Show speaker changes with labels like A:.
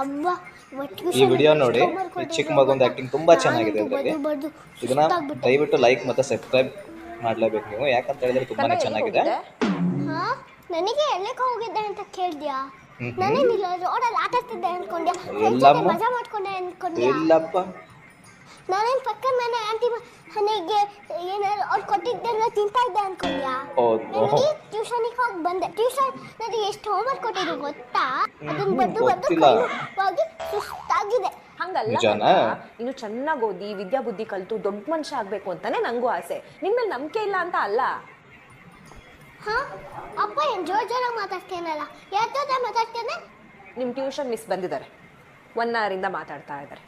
A: ಅಬ್ಬ
B: ಈ ವಿಡಿಯೋ ನೋಡಿ ಈ ಚಿಕ್ಕ ಮಗುಂದು ಆ್ಯಕ್ಟಿಂಗ್ ತುಂಬ ಚೆನ್ನಾಗಿದೆ ಇದರಲ್ಲಿ. ಇದನ್ನ ದಯವಿಟ್ಟು ಲೈಕ್ ಮತ್ತು ಸಬ್ಸ್ಕ್ರೈಬ್ ಮಾಡಲೇಬೇಕು ನೀವು, ಯಾಕಂತ ಹೇಳಿದ್ರೆ ತುಂಬಾ ಚೆನ್ನಾಗಿದೆ.
A: ಹಾ, ನನಗೆ ಎಲ್ಲಕ್ಕೆ ಹೋಗಿದ್ದೆ ಅಂತ ಕೇಳಿದ್ಯಾ? ನಾನೇನಿಲ್ಲ, ರೋಡಲ್ಲಿ ಆಟ ಆಡ್ತಿದ್ದೆ ಅನ್ಕೊಂಡ್ಯಾ?
B: ಎಲ್ಲಮ್ಮ
A: ಮಜಾ ಮಾಡ್ಕೊಂಡೆ ಅನ್ಕೊಂಡ್ಯಾ?
B: ಇಲ್ಲಪ್ಪ,
A: ನಾನೇನು ಪಕ್ಕ ಮನೆ ಆಂಟಿ ಮನೆಗೆ ಏನಾದ್ರು ಅವ್ರು ಕೊಟ್ಟಿದ್ದೆಲ್ಲ ತಿಂತಾ ಇದ್ದೆ ಅನ್ಕೊಂಡ್ಯಾ? ನನಗೆ ಟ್ಯೂಷನಿಗೆ ಹೋಗಿ ಬಂದೆ. ಟ್ಯೂಷನ್ ನನಗೆ ಎಷ್ಟು ಹೋಮ್ವರ್ಕ್ ಕೊಟ್ಟಿದ್ರು ಗೊತ್ತಾ? ಅದನ್ನ ಬದ್ದು ಹೋಗಿ ಸುಸ್ತಾಗಿದೆ.
C: ಹಂಗಲ್ಲ, ಇನ್ನು ಚೆನ್ನಾಗಿ ಓದಿ ವಿದ್ಯಾ ಬುದ್ಧಿ ಕಲಿತು ದೊಡ್ಡ ಮನುಷ್ಯ ಆಗ್ಬೇಕು ಅಂತಾನೆ ನಂಗೂ ಆಸೆ. ನಿನ್ ಮೇಲೆ ನಂಬಿಕೆ ಇಲ್ಲ ಅಂತ ಅಲ್ಲ.
A: ಹಾ, ಅಪ್ಪ ಏನು ಜೋರಾಗಿ ಮಾತಾಡ್ತೇನಲ್ಲ, ಯಾರ ಜೊತೆ ಮಾತಾಡ್ತೇನೆ?
C: ನಿಮ್ ಟ್ಯೂಷನ್ ಮಿಸ್ ಬಂದಿದ್ದಾರೆ, 1 hour ಇಂದ ಮಾತಾಡ್ತಾ ಇದ್ದಾರೆ.